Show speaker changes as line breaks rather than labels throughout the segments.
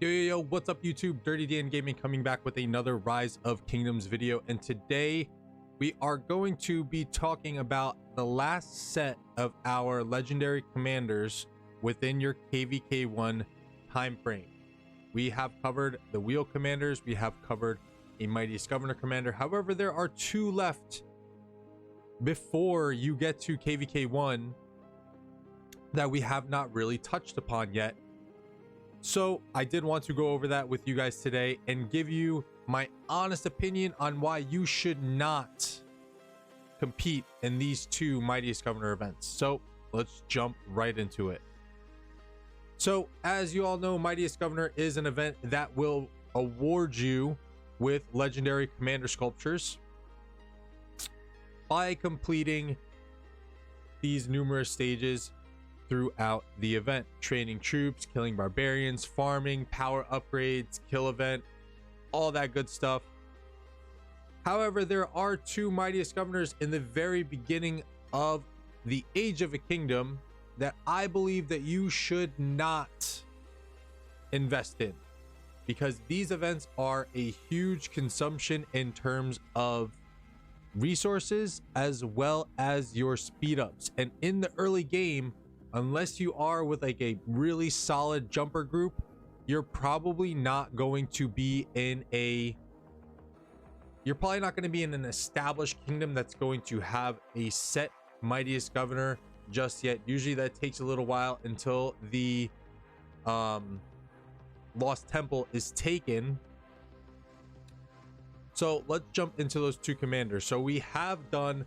Yo, what's up YouTube? Dirty Dan Gaming coming back with another Rise of Kingdoms video, and today we are going to be talking about the last set of our legendary commanders within your KVK1 time frame. We have covered the wheel commanders, we have covered a Mightiest Governor commander. However, there are two left before you get to KVK1 that we have not really touched upon yet. So I did want to go over that with you guys today and give you my honest opinion on why you should not compete in these two Mightiest Governor events. So let's jump right into it. So as you all know, Mightiest Governor is an event that will award you with legendary commander sculptures by completing these numerous stages throughout the event: training troops, killing barbarians, farming, power upgrades, kill event, all that good stuff. However, there are two Mightiest Governors in the very beginning of the Age of a Kingdom that I believe that you should not invest in, because these events are a huge consumption in terms of resources as well as your speed ups. And in the early game, unless you are with like a really solid jumper group, you're probably not going to be in an established kingdom that's going to have a set Mightiest Governor just yet. Usually that takes a little while until the Lost Temple is taken. So let's jump into those two commanders. So we have done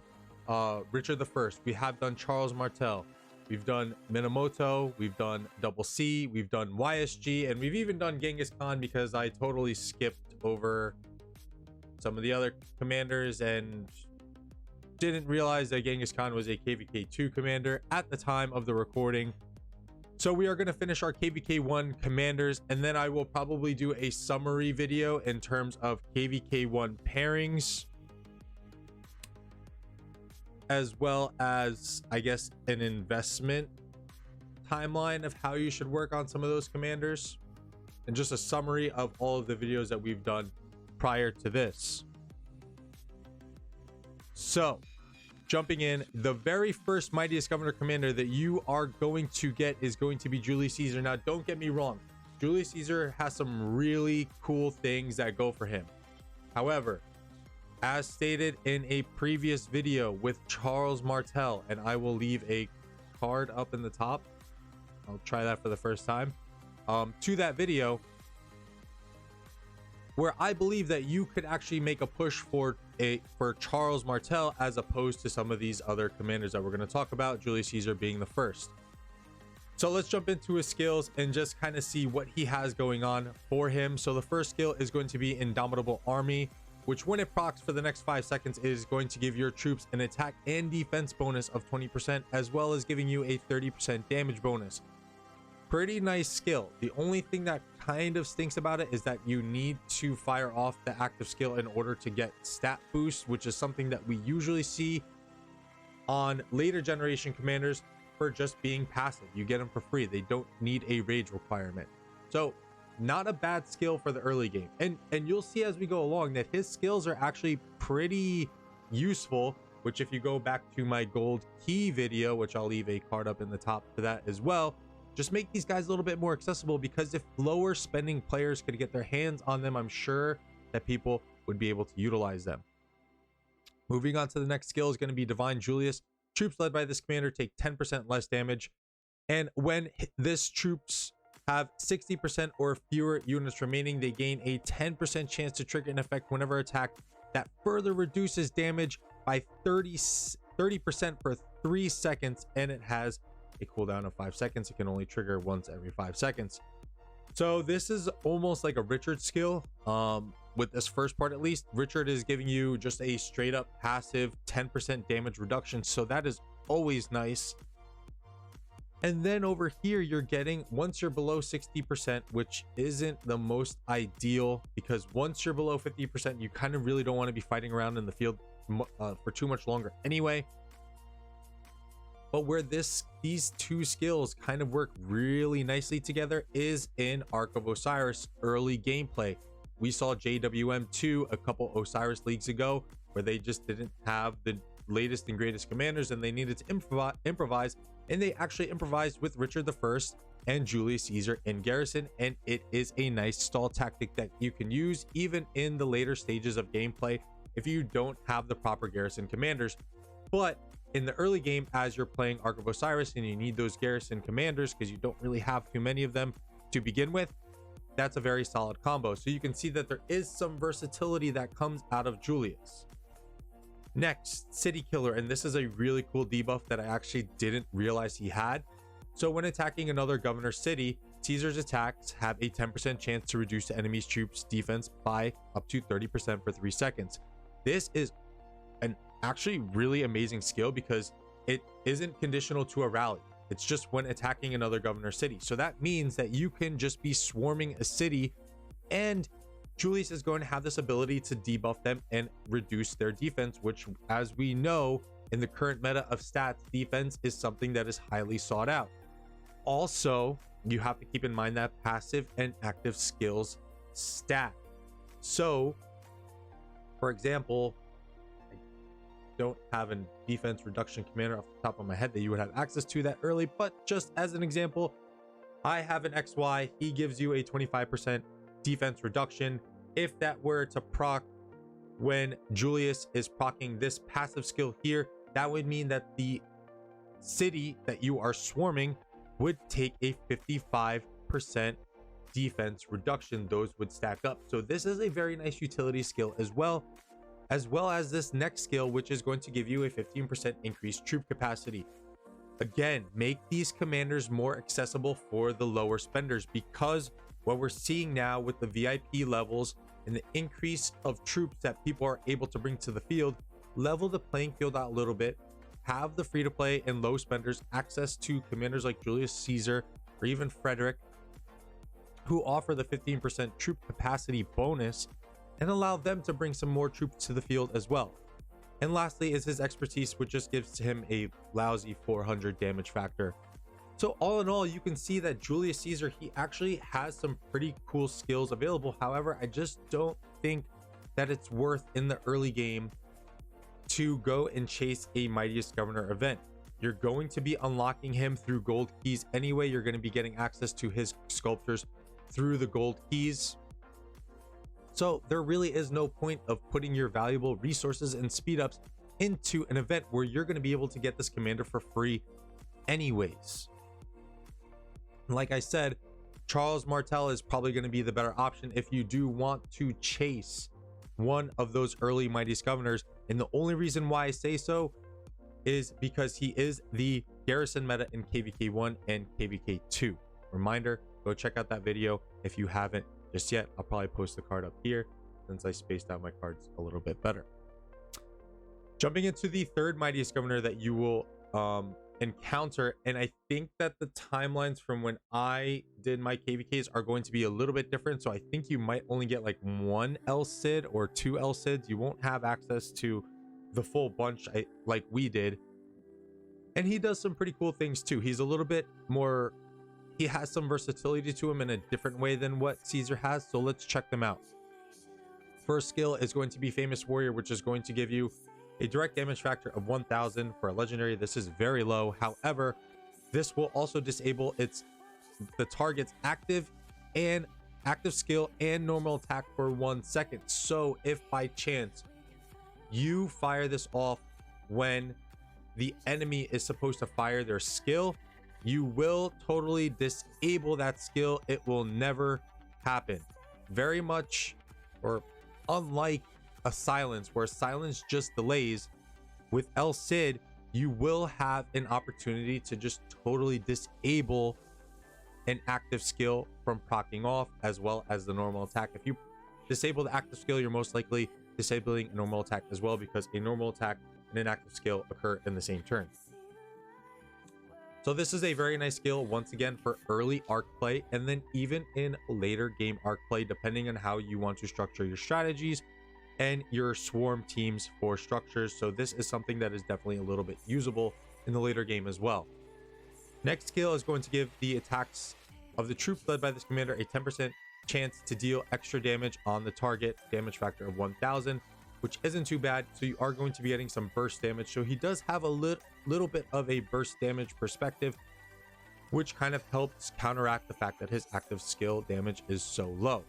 Richard I, we have done Charles Martel, we've done Minamoto, we've done Double C, we've done YSG, and we've even done Genghis Khan because I totally skipped over some of the other commanders and didn't realize that Genghis Khan was a KVK2 commander at the time of the recording. So we are going to finish our KVK1 commanders, and then I will probably do a summary video in terms of KVK1 pairings, as well as, I guess, an investment timeline of how you should work on some of those commanders, and just a summary of all of the videos that we've done prior to this. So jumping in, the very first Mightiest Governor commander that you are going to get is going to be Julius Caesar. Now, don't get me wrong, Julius Caesar has some really cool things that go for him. However, as stated in a previous video with Charles Martel, and I will leave a card up in the top, I'll try that for the first time, to that video, where I believe that you could actually make a push for Charles Martel as opposed to some of these other commanders that we're going to talk about, Julius Caesar being the first. So let's jump into his skills and just kind of see what he has going on for him. So the first skill is going to be Indomitable Army, which when it procs for the next 5 seconds is going to give your troops an attack and defense bonus of 20%, as well as giving you a 30% damage bonus. Pretty nice skill. The only thing that kind of stinks about it is that you need to fire off the active skill in order to get stat boost, which is something that we usually see on later generation commanders for just being passive. You get them for free. They don't need a rage requirement. So not a bad skill for the early game. And you'll see as we go along that his skills are actually pretty useful, which if you go back to my gold key video, which I'll leave a card up in the top for that as well, just make these guys a little bit more accessible, because if lower spending players could get their hands on them, I'm sure that people would be able to utilize them. Moving on to the next skill is going to be Divine Julius. Troops led by this commander take 10% less damage, and when this troops have 60% or fewer units remaining, they gain a 10% chance to trigger an effect whenever attacked that further reduces damage by 30% for 3 seconds, and it has a cooldown of 5 seconds. It can only trigger once every 5 seconds. So this is almost like a Richard skill. With this first part, at least, Richard is giving you just a straight up passive 10% damage reduction, so that is always nice. And then over here, you're getting, once you're below 60%, which isn't the most ideal, because once you're below 50%, you kind of really don't want to be fighting around in the field for too much longer anyway. But where these two skills kind of work really nicely together is in Ark of Osiris early gameplay. We saw JWM2 a couple Osiris leagues ago where they just didn't have the latest and greatest commanders and they needed to improvise, and they actually improvised with Richard I and Julius Caesar in garrison, and it is a nice stall tactic that you can use even in the later stages of gameplay if you don't have the proper garrison commanders. But in the early game, as you're playing Ark of Osiris and you need those garrison commanders because you don't really have too many of them to begin with, that's a very solid combo. So you can see that there is some versatility that comes out of Julius. Next, City Killer, and this is a really cool debuff that I actually didn't realize he had. So when attacking another governor city, Caesar's attacks have a 10% chance to reduce the enemy's troops defense by up to 30% for 3 seconds. This is an actually really amazing skill because it isn't conditional to a rally. It's just when attacking another governor city. So that means that you can just be swarming a city and Julius is going to have this ability to debuff them and reduce their defense, which, as we know, in the current meta of stats, defense is something that is highly sought out. Also, you have to keep in mind that passive and active skills stack. So, for example, I don't have a defense reduction commander off the top of my head that you would have access to that early, but just as an example, I have an XY. He gives you a 25% defense reduction. If that were to proc when Julius is proccing this passive skill here, that would mean that the city that you are swarming would take a 55% defense reduction. Those would stack up. So this is a very nice utility skill as well as this next skill, which is going to give you a 15% increased troop capacity. Again, make these commanders more accessible for the lower spenders, because what we're seeing now with the VIP levels and the increase of troops that people are able to bring to the field, level the playing field out a little bit, have the free-to-play and low spenders access to commanders like Julius Caesar or even Frederick, who offer the 15% troop capacity bonus, and allow them to bring some more troops to the field as well. And lastly is his expertise, which just gives him a lousy 400 damage factor. So all in all, you can see that Julius Caesar, he actually has some pretty cool skills available. However, I just don't think that it's worth in the early game to go and chase a Mightiest Governor event. You're going to be unlocking him through gold keys anyway. You're going to be getting access to his sculptures through the gold keys. So there really is no point of putting your valuable resources and speed ups into an event where you're going to be able to get this commander for free anyways. Like I said, Charles Martel is probably going to be the better option if you do want to chase one of those early Mightiest Governors. And the only reason why I say so is because he is the garrison meta in KVK 1 and KVK 2. Reminder, go check out that video if you haven't just yet. I'll probably post the card up here since I spaced out my cards a little bit better. Jumping into the third Mightiest Governor that you will encounter, and I think that the timelines from when I did my KVKs are going to be a little bit different, so I think you might only get like one El Cid or two El Cids. You won't have access to the full bunch like we did. And he does some pretty cool things too. He's a little bit more, he has some versatility to him in a different way than what Caesar has, so let's check them out. First skill is going to be Famous Warrior, which is going to give you a direct damage factor of 1000 for a legendary. This is very low. However, this will also disable the target's active skill and normal attack for 1 second. So if by chance you fire this off when the enemy is supposed to fire their skill, you will totally disable that skill. It will never happen. Very much, or unlike a silence, where silence just delays, with El Cid you will have an opportunity to just totally disable an active skill from proccing off, as well as the normal attack. If you disable the active skill, you're most likely disabling a normal attack as well, because a normal attack and an active skill occur in the same turn. So this is a very nice skill, once again, for early arc play, and then even in later game arc play, depending on how you want to structure your strategies and your swarm teams for structures. So this is something that is definitely a little bit usable in the later game as well. Next skill is going to give the attacks of the troops led by this commander a 10% chance to deal extra damage on the target, damage factor of 1000, which isn't too bad. So you are going to be getting some burst damage. So he does have a little bit of a burst damage perspective, which kind of helps counteract the fact that his active skill damage is so low.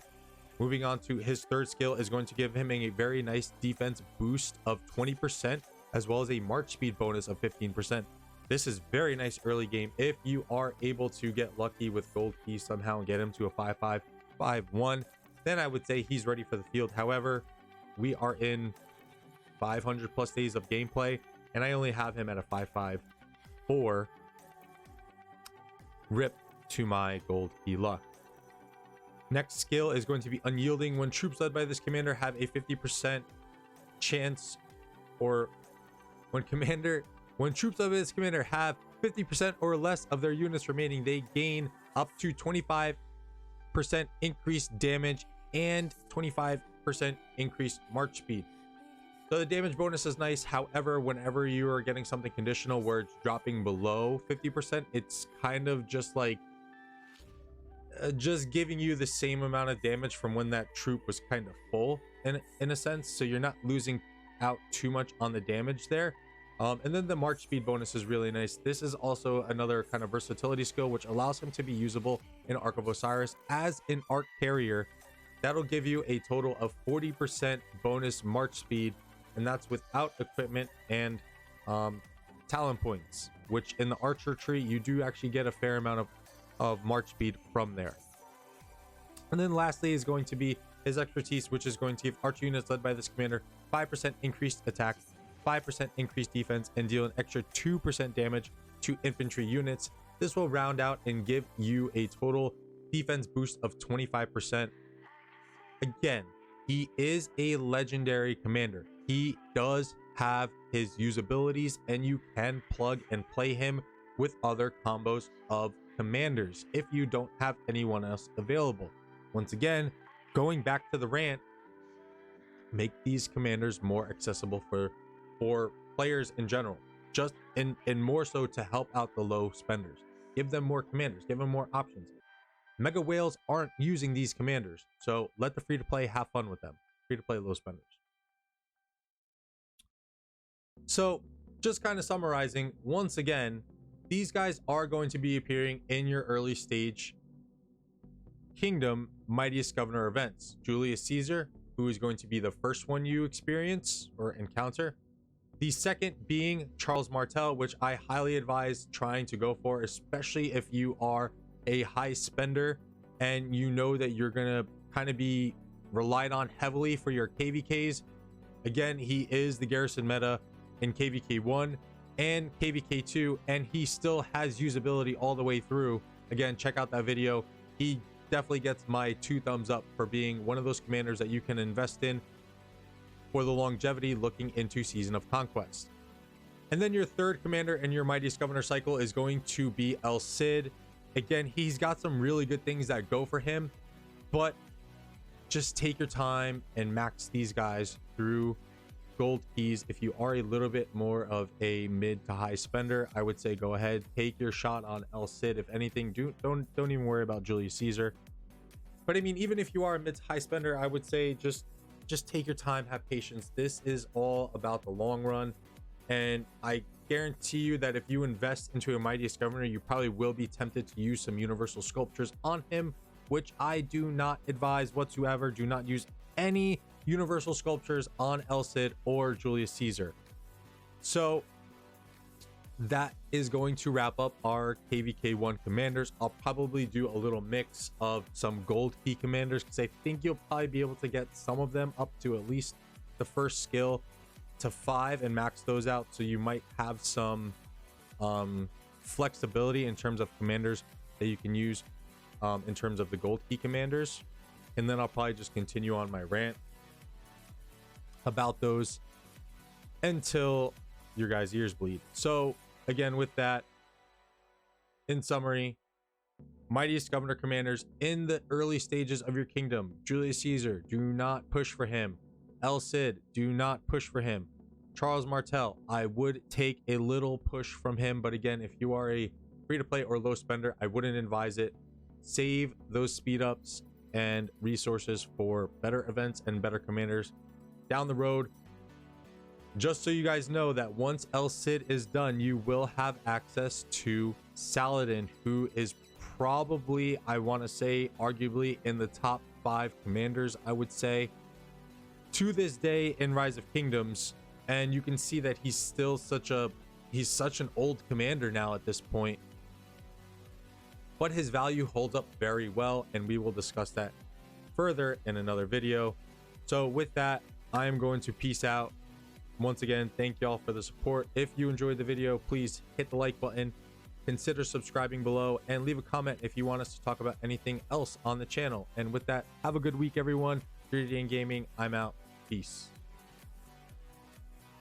Moving on to his third skill is going to give him a very nice defense boost of 20%, as well as a march speed bonus of 15%. This is very nice early game. If you are able to get lucky with gold keys somehow and get him to a 5-5, 5-1, then I would say he's ready for the field. However, we are in 500 plus days of gameplay, and I only have him at a 5-5-4. Rip to my gold key luck. Next skill is going to be unyielding. When troops led by this commander have a 50% chance, or when troops of this commander have 50% or less of their units remaining, they gain up to 25% increased damage and 25% increased march speed. So the damage bonus is nice. However, whenever you are getting something conditional where it's dropping below 50%, it's kind of just like just giving you the same amount of damage from when that troop was kind of full in a sense. So you're not losing out too much on the damage there. And then the march speed bonus is really nice. This is also another kind of versatility skill, which allows him to be usable in Ark of Osiris as an arc carrier. That'll give you a total of 40% bonus march speed, and that's without equipment and talent points, which in the archer tree you do actually get a fair amount of march speed from there. And then lastly is going to be his expertise, which is going to give archer units led by this commander 5% increased attack, 5% increased defense, and deal an extra 2% damage to infantry units. This will round out and give you a total defense boost of 25%. Again, he is a legendary commander. He does have his usabilities, and you can plug and play him with other combos of commanders if you don't have anyone else available. Once again, going back to the rant, make these commanders more accessible for players in general, just in more so to help out the low spenders. Give them more commanders, give them more options. Mega whales aren't using these commanders, so let the free-to-play have fun with them. Free-to-play low spenders. So just kind of summarizing, once again, these guys are going to be appearing in your early stage kingdom Mightiest Governor events. Julius Caesar, who is going to be the first one you experience or encounter. The second being Charles Martel, which I highly advise trying to go for, especially if you are a high spender and you know that you're gonna kind of be relied on heavily for your KVKs. Again, he is the garrison meta in KVK 1 and KVK 2, and he still has usability all the way through. Again, check out that video. He definitely gets my 2 thumbs up for being one of those commanders that you can invest in for the longevity looking into Season of Conquest. And then your third commander in your Mightiest Governor cycle is going to be El Cid. Again, he's got some really good things that go for him, but just take your time and max these guys through gold keys. If you are a little bit more of a mid to high spender, I would say go ahead, take your shot on El Cid. If anything, don't even worry about Julius Caesar. But I mean, even if you are a mid to high spender, I would say just take your time, have patience. This is all about the long run, and I guarantee you that if you invest into a Mightiest Governor, you probably will be tempted to use some universal sculptures on him, which I do not advise whatsoever. Do not use any universal sculptures on El Cid or Julius Caesar. So that is going to wrap up our KVK 1 commanders. I'll probably do a little mix of some gold key commanders because I think you'll probably be able to get some of them up to at least the first skill to 5 and max those out. So you might have some flexibility in terms of commanders that you can use in terms of the gold key commanders. And then I'll probably just continue on my rant about those until your guys' ears bleed. So again, with that, in summary, Mightiest Governor commanders in the early stages of your kingdom: Julius Caesar, do not push for him. El Cid, do not push for him. Charles Martel, I would take a little push from him, but again, if you are a free-to-play or low spender, I wouldn't advise it. Save those speed ups and resources for better events and better commanders down the road. Just so you guys know that once El Cid is done, you will have access to Saladin, who is probably, I want to say, arguably in the top 5 commanders, I would say, to this day in Rise of Kingdoms. And you can see that he's still such an old commander now at this point, but his value holds up very well, and we will discuss that further in another video. So with that, I am going to peace out. Once again, thank y'all for the support. If you enjoyed the video, please hit the like button, consider subscribing below, and leave a comment if you want us to talk about anything else on the channel. And with that, have a good week, everyone. 3D Gaming, I'm out. Peace.